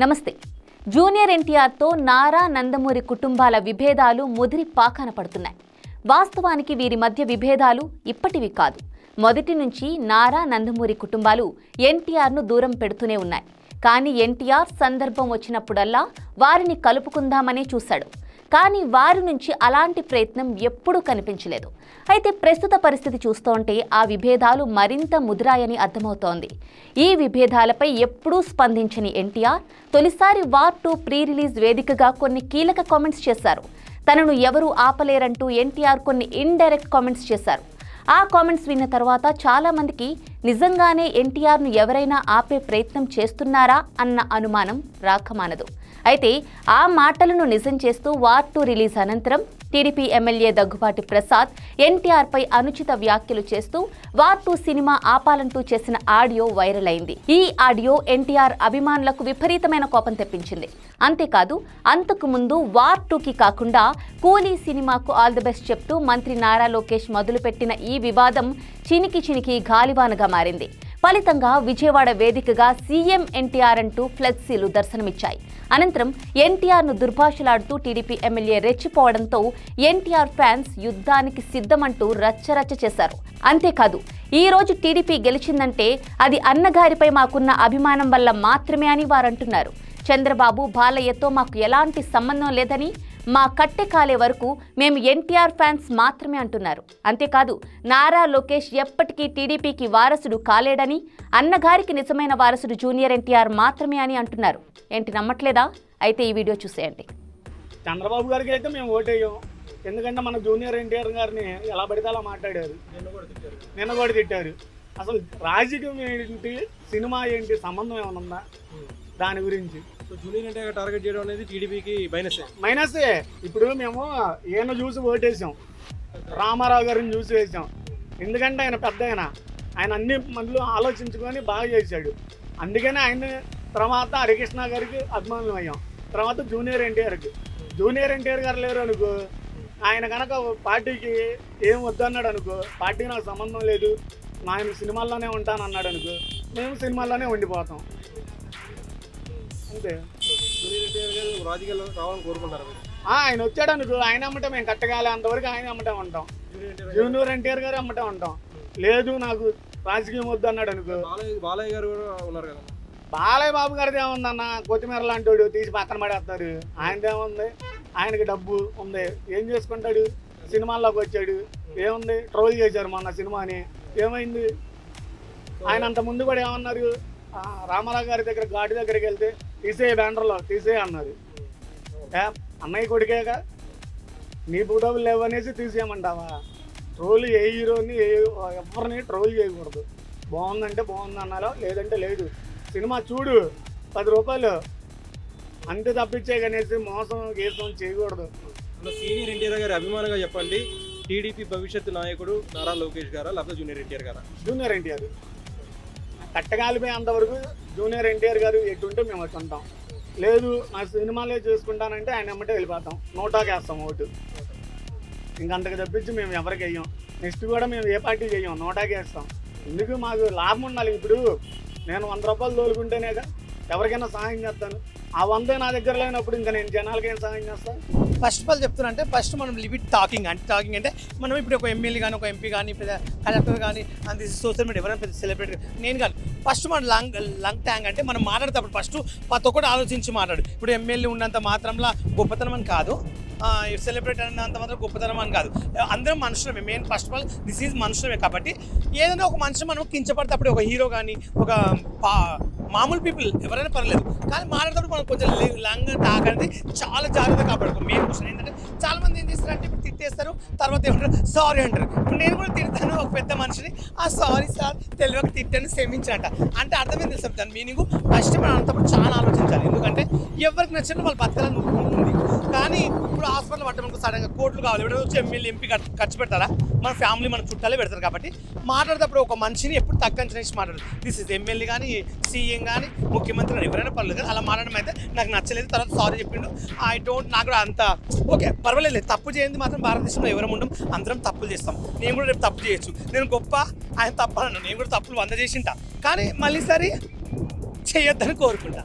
నమస్తే. జూనియర్ ఎన్టీఆర్తో నారా నందమూరి కుటుంబాల విభేదాలు ముదిరి పాకాన పడుతున్నాయి. వాస్తవానికి వీరి మధ్య విభేదాలు ఇప్పటివి కాదు. మొదటి నుంచి నారా నందమూరి కుటుంబాలు ఎన్టీఆర్ను దూరం పెడుతూనే ఉన్నాయి. కానీ ఎన్టీఆర్ సందర్భం వచ్చినప్పుడల్లా వారిని కలుపుకుందామనే చూశాడు. కానీ వారి నుంచి అలాంటి ప్రయత్నం ఎప్పుడూ కనిపించలేదు. అయితే ప్రస్తుత పరిస్థితి చూస్తుంటే ఆ విభేదాలు మరింత ముదిరాయని అర్థమవుతోంది. ఈ విభేదాలపై ఎప్పుడూ స్పందించని ఎన్టీఆర్ తొలిసారి వార్ 2 ప్రీ రిలీజ్ వేదికగా కొన్ని కీలక కామెంట్స్ చేశారు. తనను ఎవరూ ఆపలేరంటూ ఎన్టీఆర్ కొన్ని ఇండైరెక్ట్ కామెంట్స్ చేశారు. ఆ కామెంట్స్ విన్న తర్వాత చాలా మందికి నిజంగానే ఎన్టీఆర్ను ఎవరైనా ఆపే ప్రయత్నం చేస్తున్నారా అన్న అనుమానం రాకమానదు. అయితే ఆ మాటలను నిజం చేస్తూ వార్ 2 రిలీజ్ అనంతరం టీడీపీ ఎమ్మెల్యే దగ్గుబాటి ప్రసాద్ ఎన్టీఆర్పై అనుచిత వ్యాఖ్యలు చేస్తూ వార్ 2 సినిమా ఆపాలంటూ చేసిన ఆడియో వైరల్ అయింది. ఈ ఆడియో ఎన్టీఆర్ అభిమానులకు విపరీతమైన కోపం తెప్పించింది. అంతేకాదు, అంతకు ముందు వార్ 2కి కాకుండా కూలీ సినిమాకు ఆల్ ది బెస్ట్ చెప్తూ మంత్రి నారా లోకేష్ మొదలుపెట్టిన ఈ వివాదం చినికి గాలివానగా మారింది. ఫలితంగా విజయవాడ వేదికగా సీఎం ఎన్టీఆర్ అంటూ ఫ్లెక్సీలు దర్శనమిచ్చాయి. అనంతరం ఎన్టీఆర్ను దుర్భాషలాడుతూ టీడీపీ ఎమ్మెల్యే రెచ్చిపోవడంతో ఎన్టీఆర్ ఫ్యాన్స్ యుద్ధానికి సిద్ధమంటూ రచ్చరచ్చ చేశారు. అంతేకాదు, ఈ రోజు టీడీపీ గెలిచిందంటే అది అన్నగారిపై మాకున్న అభిమానం వల్ల మాత్రమే అని వారంటున్నారు. చంద్రబాబు బాలయ్యతో మాకు ఎలాంటి సంబంధం లేదని, మా కట్టె కాలే వరకు మేము ఎన్టీఆర్ ఫ్యాన్స్ మాత్రమే అంటున్నారు. అంతేకాదు, నారా లోకేష్ ఎప్పటికీ టీడీపీకి వారసుడు కాలేడని, అన్నగారికి నిజమైన వారసుడు జూనియర్ ఎన్టీఆర్ మాత్రమే అని అంటున్నారు. ఏంటి, నమ్మట్లేదా? అయితే ఈ వీడియో చూసేయండి. చంద్రబాబు గారికి అయితే మేము ఓటేయం. ఎందుకంటే మన జూనియర్ ఎన్టీఆర్ గారిని ఎలా పడితే అలా మాట్లాడారు, నిన్న కూడా తిట్టారు. అసలు రాజకీయం ఏంటి, సినిమా ఏంటి, సంబంధం ఏమైనా ఉందా దాని గురించి? జూనియర్ ఎన్టీఆర్ టార్గెట్ చేయడం అనేది టీడీపీకి మైనసే. ఇప్పుడు మేము ఈయన చూసి ఓటేసాం, రామారావు గారిని చూసి వేసాం. ఎందుకంటే ఆయన పెద్ద ఆయన అన్ని మందులు ఆలోచించుకొని బాగా చేశాడు. అందుకనే ఆయన తర్వాత హరికృష్ణ గారికి అభిమానులు అయ్యాం. తర్వాత జూనియర్ ఎన్టీఆర్ గారు లేరు అనుకో, ఆయన కనుక పార్టీకి ఏం వద్దన్నాడు అనుకో, పార్టీ నాకు సంబంధం లేదు, ఆయన సినిమాల్లోనే ఉంటాను అన్నాడు అనుకో, మేము సినిమాల్లోనే ఉండిపోతాం అంతే. రాజకీయాల్లో రావాలని కోరుకుంటారు. ఆయన వచ్చాడు అనుకో, ఆయన అమ్మటం మేము కట్టగాలి, అంతవరకు ఆయన అమ్మటం ఉంటాం. జూనియర్ ఎన్టీఆర్ గారు అమ్మటం ఉంటాం. లేదు నాకు రాజకీయం వద్దు అన్నాడు అనుకో. బాలయ్య గారు కూడా ఉన్నారు కదా. బాలయ్య బాబు గారిది ఏముందన్న, కొత్తిమీర లాంటి తీసి పక్కన పడేస్తారు. ఆయనదేముంది, ఆయనకి డబ్బు ఉంది, ఏం చేసుకుంటాడు? సినిమాల్లోకి వచ్చాడు, ఏముంది, ట్రోల్ చేశారు మొన్న సినిమాని, ఏమైంది? ఆయన అంత ముందు కూడా ఏమన్నారు, రామారావు గారి దగ్గర ఘాటి దగ్గరికి వెళ్తే తీసే బ్యానర్లో తీసే అన్నారు. అన్నయ్య కొడుకేగా, నీ ఫోటోలు లేవనేసి తీసేయమంటావా? ట్రోల్ ఏ హీరోని ఎవరిని ట్రోల్ చేయకూడదు. బాగుందంటే బాగుంది అన్నాలో, లేదంటే లేదు. సినిమా చూడు, 10 రూపాయలు అంతే తప్పించే కనేసి మోసం గీసం చేయకూడదు. సీనియర్ ఎన్టీఆర్ గారి అభిమానంగా చెప్పండి, టీడీపీ భవిష్యత్తు నాయకుడు నారా లోకేష్ గారా లేకపోతే జూనియర్ ఎన్టీఆర్ గారా? జూనియర్ ఎన్టీఆర్. కట్టగాలిపోయి అంతవరకు జూనియర్ ఎన్టీఆర్ గారు ఎటుంటే మేము అటు ఉంటాం. లేదు నా సినిమాలే చేసుకుంటానంటే ఆయన ఎమ్మటే వెళ్ళిపోతాం, నోటాకి వేస్తాం ఓటు. ఇంకంతకు తప్పించి మేము ఎవరికి వెయ్యాం. నెక్స్ట్ కూడా మేము ఏ పార్టీ చెయ్యం, నోటాకి వేస్తాం. ఎందుకు, మాకు లాభం ఉండాలి. ఇప్పుడు నేను 100 రూపాయలు తోలుకుంటేనేగా ఎవరికైనా సహాయం చేస్తాను. ఆ 100 నా దగ్గర లేనప్పుడు ఇంకా నేను జనాలకి ఏం సహాయం చేస్తాను? ఫస్ట్ ఆఫ్ ఆల్ చెప్తున్నా అంటే, ఫస్ట్ మనం లిమిట్ టాకింగ్ అంటే మనం ఇప్పుడు ఒక ఎమ్మెల్యే కానీ, ఒక ఎంపీ కానీ, కలెక్టర్ కానీ, అండ్ సోషల్ మీడియా ఎవరైనా పెద్ద సెలబ్రిటీ, నేను కానీ ఫస్ట్ మనం లంగ్ ట్యాంక్ అంటే మనం మాట్లాడేటప్పుడు ఫస్ట్ ప్రతి ఒక్కటి ఆలోచించి మాట్లాడు. ఇప్పుడు ఎమ్మెల్యే ఉన్నంత మాత్రంలో గొప్పతనం అని కాదు, సెలబ్రిటీ అన్నంత మాత్రం గొప్పతనం అని కాదు. అందరం మనుషులమే. Main first of all this is మనుషులమే. కాబట్టి ఏదైనా ఒక మనిషి మనం కించపడితే అప్పుడు ఒక హీరో కానీ, ఒక మామూలు పీపుల్ ఎవరైనా పర్లేదు, కానీ మాట్లాడేటప్పుడు మనం కొంచెం లాంగ్ టాక్ అనేది చాలా జాగ్రత్తగా కాపాడుకోం. మెయిన్ క్వశ్చన్ ఏంటంటే, చాలా మంది ఏం చేస్తారంటే ఇప్పుడు తిట్టేస్తారు, తర్వాత ఏమంటారు సారీ అంటారు. ఇప్పుడు నేను కూడా తిడతాను ఒక పెద్ద మనిషిని, సారీ సార్ తెలియక తిట్టాను క్షమించాలంట అంటే అర్థమే తెలుసు. దాని మీనింగ్ ఫస్ట్ మనం అంతప్పుడు చాలా ఆలోచించాలి. ఎందుకంటే ఎవరికి నచ్చినట్టు వాళ్ళు బతకాలని ఉంది. కానీ ఇప్పుడు హాస్పిటల్ పట్టడానికి సడన్గా కోట్లు కావాలి, ఎవరైనా వచ్చి ఎమ్మెల్యే ఎంపీ ఖర్చు పెడతారా? మన ఫ్యామిలీ మన చుట్టాలే పెడతారు. కాబట్టి మాట్లాడేటప్పుడు ఒక మనిషిని ఎప్పుడు తక్కువ చేసి మాట్లాడదు. దిస్ ఇస్ ఎమ్మెల్యే కానీ, సీఎం కానీ, ముఖ్యమంత్రి కానీ ఎవరైనా పర్లేదు. అలా మాట్లాడడం అయితే నాకు నచ్చలేదు. తర్వాత సారీ చెప్పిండు, నాకు కూడా అంత ఓకే పర్వాలేదు. తప్పు చేయండి మాత్రం భారతదేశంలో ఎవరం ఉండం, అందరం తప్పులు చేస్తాం. నేను కూడా రేపు తప్పు చేయొచ్చు. నేను గొప్ప, ఆయన తప్ప, నేను కూడా తప్పులు 100 చేసింటా, కానీ మళ్ళీ సరి చేయొద్దని కోరుకుంటా.